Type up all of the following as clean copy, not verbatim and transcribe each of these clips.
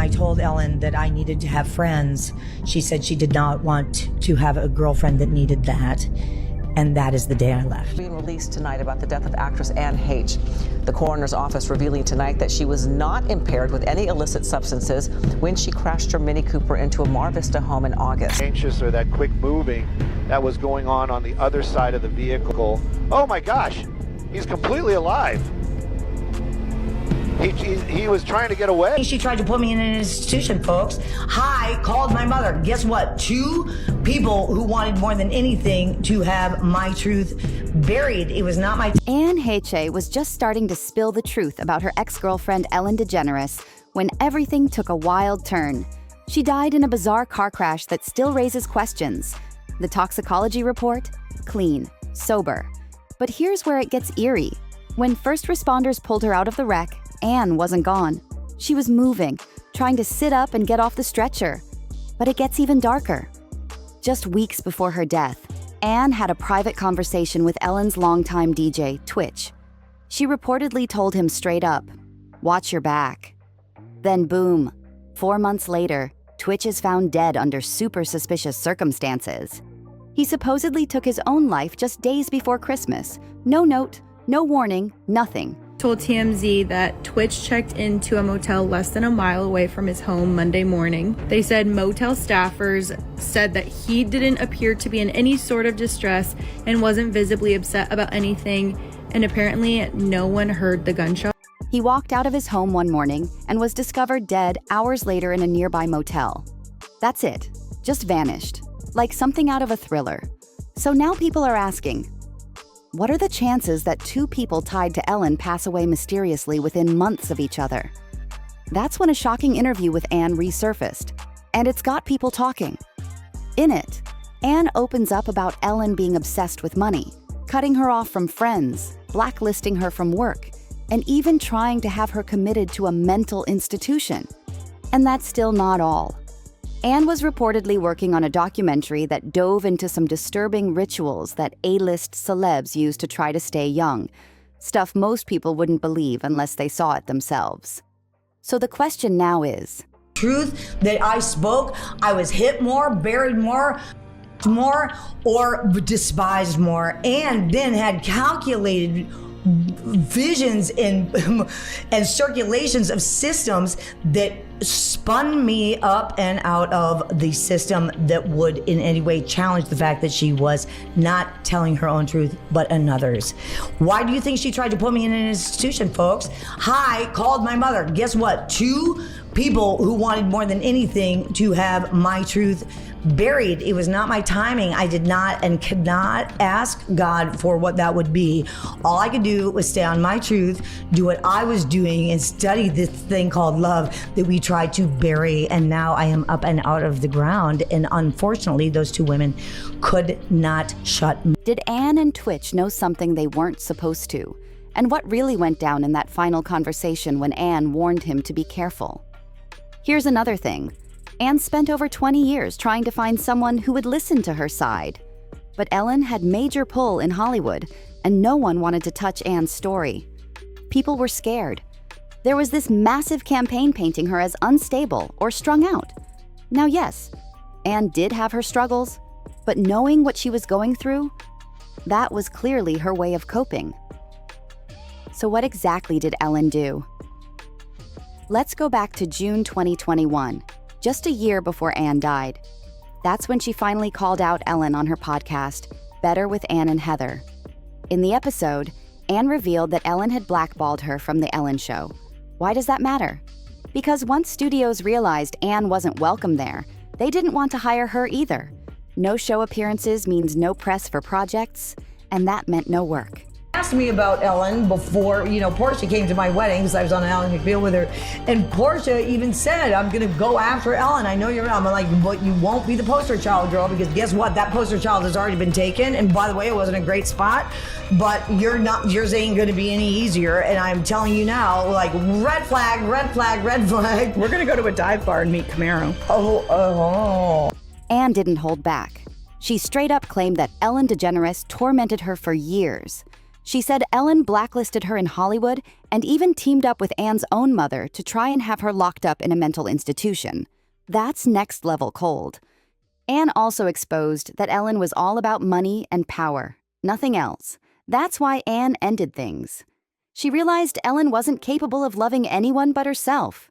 I told Ellen that I needed to have friends, she said she did not want to have a girlfriend that needed that. And that is the day I left. Being released tonight about the death of actress Anne Heche. The coroner's office revealing tonight that she was not impaired with any illicit substances when she crashed her Mini Cooper into a Mar Vista home in August. Anxious or that quick moving that was going on the other side of the vehicle. Oh my gosh, he's completely alive. He was trying to get away. She tried to put me in an institution, folks. I called my mother. Guess what? 2 people who wanted more than anything to have my truth buried. It was not my... Anne Heche was just starting to spill the truth about her ex-girlfriend Ellen DeGeneres when everything took a wild turn. She died in a bizarre car crash that still raises questions. The toxicology report? Clean, sober. But here's where it gets eerie. When first responders pulled her out of the wreck, Anne wasn't gone. She was moving, trying to sit up and get off the stretcher. But it gets even darker. Just weeks before her death, Anne had a private conversation with Ellen's longtime DJ, Twitch. She reportedly told him straight up, "Watch your back." Then boom, 4 months later, Twitch is found dead under super suspicious circumstances. He supposedly took his own life just days before Christmas. No note, no warning, nothing. Told TMZ that Twitch checked into a motel less than a mile away from his home Monday morning. They said motel staffers said that he didn't appear to be in any sort of distress and wasn't visibly upset about anything, and apparently no one heard the gunshot. He walked out of his home one morning and was discovered dead hours later in a nearby motel. That's it, just vanished, like something out of a thriller. So now people are asking, what are the chances that 2 people tied to Ellen pass away mysteriously within months of each other? That's when a shocking interview with Anne resurfaced, and it's got people talking. In it, Anne opens up about Ellen being obsessed with money, cutting her off from friends, blacklisting her from work, and even trying to have her committed to a mental institution. And that's still not all. Anne was reportedly working on a documentary that dove into some disturbing rituals that A-list celebs use to try to stay young, stuff most people wouldn't believe unless they saw it themselves. So the question now is, truth that I spoke, I was hit more, buried more, or despised more, and then had calculated visions and circulations of systems that spun me up and out of the system that would in any way challenge the fact that she was not telling her own truth but another's. Why do you think she tried to put me in an institution, folks? I called my mother. Guess what? 2 people who wanted more than anything to have my truth buried. It was not my timing. I did not and could not ask God for what that would be. All I could do was stay on my truth, do what I was doing, and study this thing called love that we tried to bury. And now I am up and out of the ground. And unfortunately, those 2 women could not shut me. did Anne and Twitch know something they weren't supposed to? And what really went down in that final conversation when Anne warned him to be careful? Here's another thing. Anne spent over 20 years trying to find someone who would listen to her side. But Ellen had major pull in Hollywood, and no one wanted to touch Anne's story. People were scared. There was this massive campaign painting her as unstable or strung out. Now, yes, Anne did have her struggles, but knowing what she was going through, that was clearly her way of coping. So what exactly did Ellen do? Let's go back to June 2021, just a year before Anne died. That's when she finally called out Ellen on her podcast, Better with Anne and Heather. In the episode, Anne revealed that Ellen had blackballed her from The Ellen Show. Why does that matter? Because once studios realized Anne wasn't welcome there, they didn't want to hire her either. No show appearances means no press for projects, and that meant no work. Asked me about Ellen before, Portia came to my wedding because I was on an Ellen McBeal with her. And Portia even said, I'm going to go after Ellen. I know you're not. I'm like, but you won't be the poster child, girl, because guess what? That poster child has already been taken. And by the way, it wasn't a great spot, but yours ain't going to be any easier. And I'm telling you now, like, red flag, red flag, red flag. We're going to go to a dive bar and meet Camaro. Oh. Anne didn't hold back. She straight up claimed that Ellen DeGeneres tormented her for years. She said Ellen blacklisted her in Hollywood and even teamed up with Anne's own mother to try and have her locked up in a mental institution. That's next level cold. Anne also exposed that Ellen was all about money and power, nothing else. That's why Anne ended things. She realized Ellen wasn't capable of loving anyone but herself.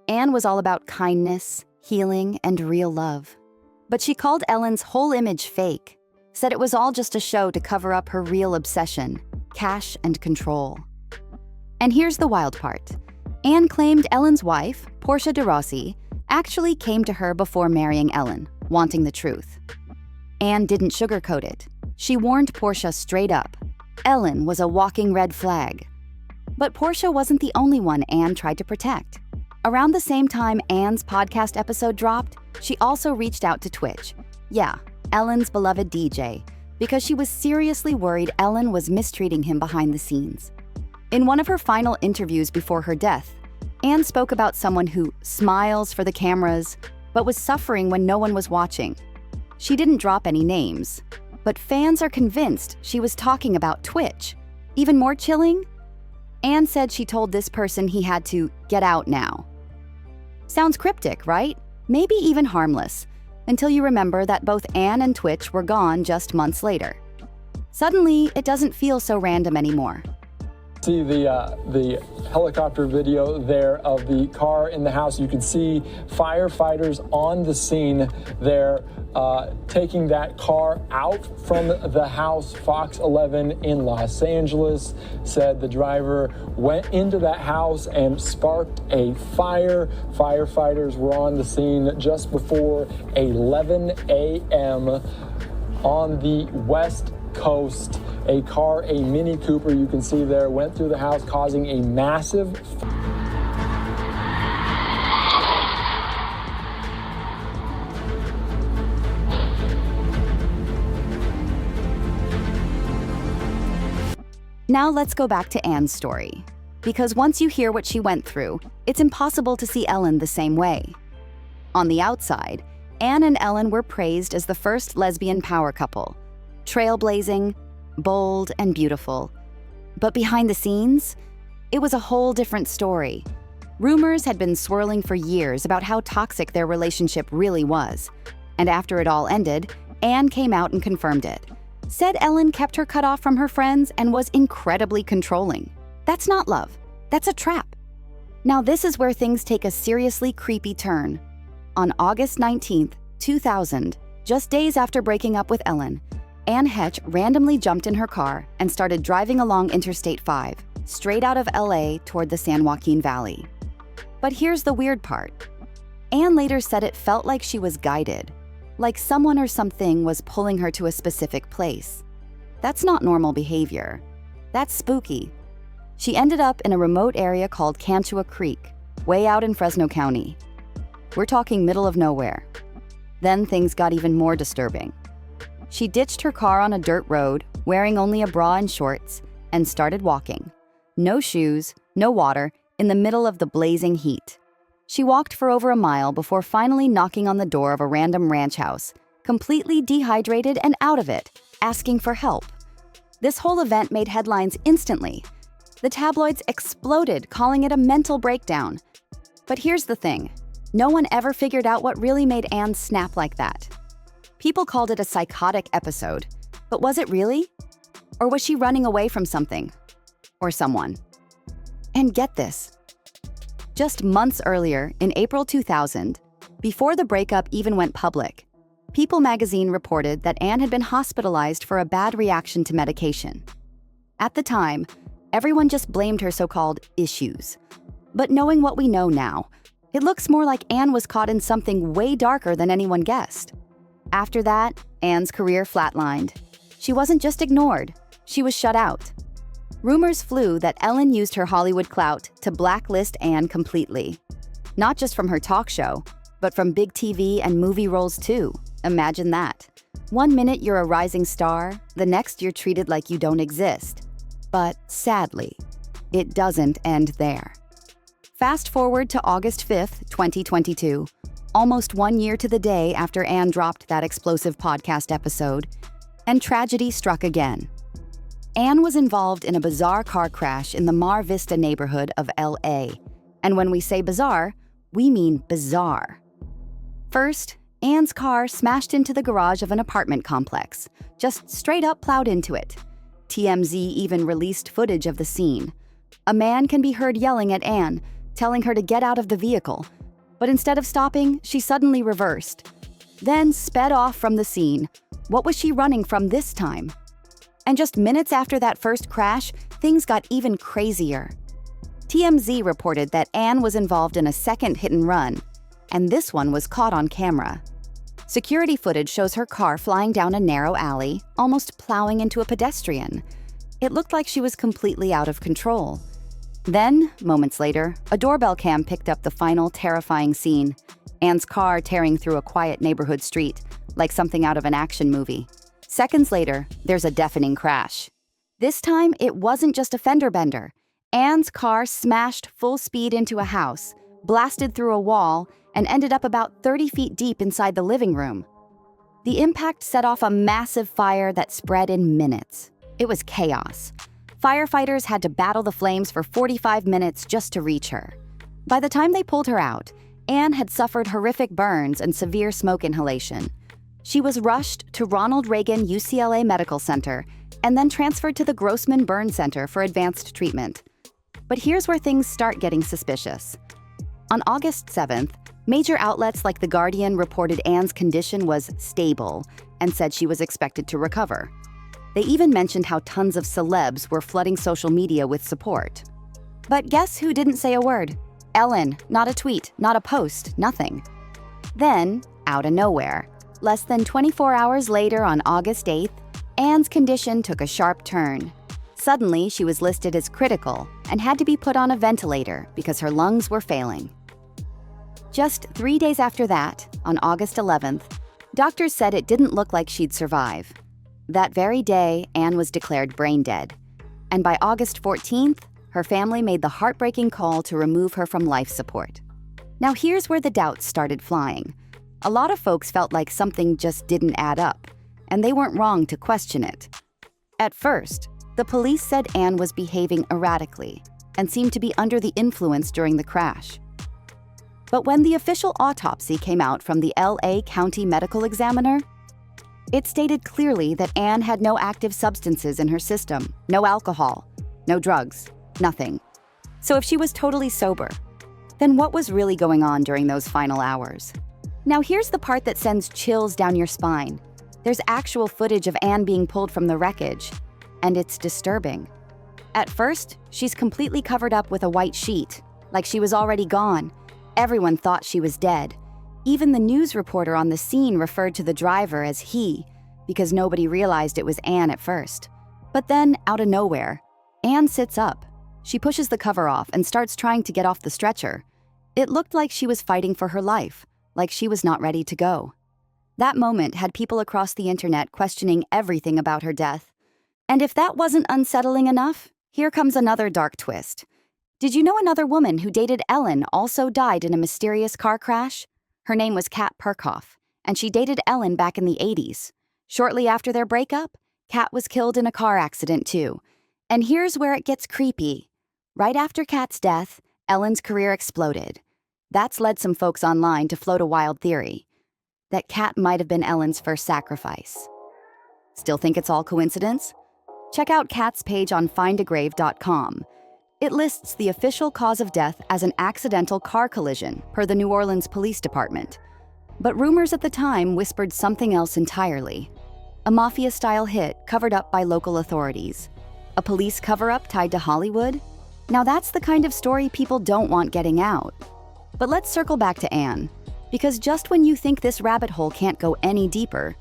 Anne was all about kindness, healing, and real love. But she called Ellen's whole image fake, said it was all just a show to cover up her real obsession, cash and control. And here's the wild part. Anne claimed Ellen's wife, Portia de Rossi, actually came to her before marrying Ellen, wanting the truth. Anne didn't sugarcoat it. She warned Portia straight up. Ellen was a walking red flag. But Portia wasn't the only one Anne tried to protect. Around the same time Anne's podcast episode dropped, she also reached out to Twitch. Yeah, Ellen's beloved DJ, because she was seriously worried Ellen was mistreating him behind the scenes. In one of her final interviews before her death, Anne spoke about someone who smiles for the cameras, but was suffering when no one was watching. She didn't drop any names, but fans are convinced she was talking about Twitch. Even more chilling? Anne said she told this person he had to get out now. Sounds cryptic, right? Maybe even harmless, until you remember that both Anne and Twitch were gone just months later. Suddenly, it doesn't feel so random anymore. See the helicopter video there of the car in the house. You can see firefighters on the scene there taking that car out from the house. Fox 11 in Los Angeles said the driver went into that house and sparked a fire. Firefighters were on the scene just before 11 a.m. on the West Coast. A car, a Mini Cooper, you can see there, went through the house, causing a massive Now let's go back to Anne's story. Because once you hear what she went through, it's impossible to see Ellen the same way. On the outside, Anne and Ellen were praised as the first lesbian power couple. Trailblazing, bold, and beautiful. But behind the scenes, it was a whole different story. Rumors had been swirling for years about how toxic their relationship really was. And after it all ended, Anne came out and confirmed it. Said Ellen kept her cut off from her friends and was incredibly controlling. That's not love. That's a trap. Now this is where things take a seriously creepy turn. On August 19th, 2000, just days after breaking up with Ellen, Anne Heche randomly jumped in her car and started driving along Interstate 5, straight out of LA toward the San Joaquin Valley. But here's the weird part. Anne later said it felt like she was guided, like someone or something was pulling her to a specific place. That's not normal behavior. That's spooky. She ended up in a remote area called Cantua Creek, way out in Fresno County. We're talking middle of nowhere. Then things got even more disturbing. She ditched her car on a dirt road, wearing only a bra and shorts, and started walking. No shoes, no water, in the middle of the blazing heat. She walked for over a mile before finally knocking on the door of a random ranch house, completely dehydrated and out of it, asking for help. This whole event made headlines instantly. The tabloids exploded, calling it a mental breakdown. But here's the thing. No one ever figured out what really made Anne snap like that. People called it a psychotic episode, but was it really? Or was she running away from something? Or someone? And get this. Just months earlier, in April 2000, before the breakup even went public, People magazine reported that Anne had been hospitalized for a bad reaction to medication. At the time, everyone just blamed her so-called issues. But knowing what we know now, it looks more like Anne was caught in something way darker than anyone guessed. After that, Anne's career flatlined. She wasn't just ignored, she was shut out. Rumors flew that Ellen used her Hollywood clout to blacklist Anne completely. Not just from her talk show, but from big TV and movie roles too. Imagine that. One minute you're a rising star, the next you're treated like you don't exist. But sadly, it doesn't end there. Fast forward to August 5th, 2022, almost 1 year to the day after Anne dropped that explosive podcast episode, and tragedy struck again. Anne was involved in a bizarre car crash in the Mar Vista neighborhood of LA. And when we say bizarre, we mean bizarre. First, Anne's car smashed into the garage of an apartment complex, just straight up plowed into it. TMZ even released footage of the scene. A man can be heard yelling at Anne, telling her to get out of the vehicle. But instead of stopping, she suddenly reversed, then sped off from the scene. What was she running from this time? And just minutes after that first crash, things got even crazier. TMZ reported that Anne was involved in a second hit and run, and this one was caught on camera. Security footage shows her car flying down a narrow alley, almost plowing into a pedestrian. It looked like she was completely out of control. Then, moments later, a doorbell cam picked up the final terrifying scene. Anne's car tearing through a quiet neighborhood street, like something out of an action movie. Seconds later, there's a deafening crash. This time, it wasn't just a fender bender. Anne's car smashed full speed into a house, blasted through a wall, and ended up about 30 feet deep inside the living room. The impact set off a massive fire that spread in minutes. It was chaos. Firefighters had to battle the flames for 45 minutes just to reach her. By the time they pulled her out, Anne had suffered horrific burns and severe smoke inhalation. She was rushed to Ronald Reagan UCLA Medical Center and then transferred to the Grossman Burn Center for advanced treatment. But here's where things start getting suspicious. On August 7th, major outlets like The Guardian reported Anne's condition was stable and said she was expected to recover. They even mentioned how tons of celebs were flooding social media with support. But guess who didn't say a word? Ellen, not a tweet, not a post, nothing. Then, out of nowhere, less than 24 hours later on August 8th, Anne's condition took a sharp turn. Suddenly, she was listed as critical and had to be put on a ventilator because her lungs were failing. Just 3 days after that, on August 11th, doctors said it didn't look like she'd survive. That very day, Anne was declared brain dead. And by August 14th, her family made the heartbreaking call to remove her from life support. Now here's where the doubts started flying. A lot of folks felt like something just didn't add up, and they weren't wrong to question it. At first, the police said Anne was behaving erratically and seemed to be under the influence during the crash. But when the official autopsy came out from the LA County Medical Examiner, it stated clearly that Anne had no active substances in her system, no alcohol, no drugs, nothing. So if she was totally sober, then what was really going on during those final hours? Now here's the part that sends chills down your spine. There's actual footage of Anne being pulled from the wreckage, and it's disturbing. At first, she's completely covered up with a white sheet, like she was already gone. Everyone thought she was dead. Even the news reporter on the scene referred to the driver as he, because nobody realized it was Anne at first. But then, out of nowhere, Anne sits up. She pushes the cover off and starts trying to get off the stretcher. It looked like she was fighting for her life, like she was not ready to go. That moment had people across the internet questioning everything about her death. And if that wasn't unsettling enough, here comes another dark twist. Did you know another woman who dated Ellen also died in a mysterious car crash? Her name was Kat Perkoff, and she dated Ellen back in the 80s. Shortly after their breakup, Kat was killed in a car accident too. And here's where it gets creepy. Right after Kat's death, Ellen's career exploded. That's led some folks online to float a wild theory that Kat might have been Ellen's first sacrifice. Still think it's all coincidence? Check out Kat's page on findagrave.com. It lists the official cause of death as an accidental car collision, per the New Orleans Police Department. But rumors at the time whispered something else entirely. A mafia-style hit covered up by local authorities. A police cover-up tied to Hollywood? Now that's the kind of story people don't want getting out. But let's circle back to Anne, because just when you think this rabbit hole can't go any deeper,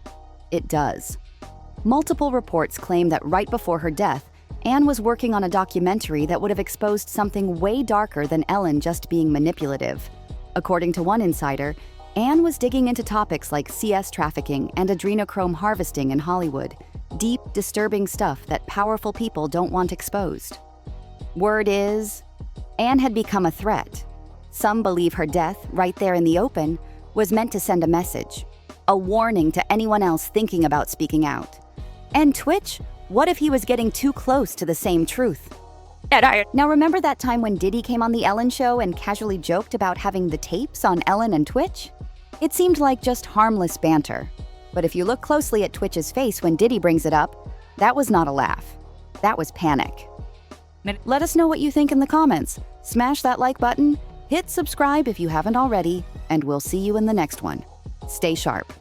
it does. Multiple reports claim that right before her death, Anne was working on a documentary that would have exposed something way darker than Ellen just being manipulative. According to one insider, Anne was digging into topics like CS trafficking and adrenochrome harvesting in Hollywood, deep, disturbing stuff that powerful people don't want exposed. Word is, Anne had become a threat. Some believe her death, right there in the open, was meant to send a message, a warning to anyone else thinking about speaking out. And Twitch? What if he was getting too close to the same truth? Now remember that time when Diddy came on the Ellen show and casually joked about having the tapes on Ellen and Twitch? It seemed like just harmless banter. But if you look closely at Twitch's face when Diddy brings it up, that was not a laugh. That was panic. Let us know what you think in the comments. Smash that like button, hit subscribe if you haven't already, and we'll see you in the next one. Stay sharp.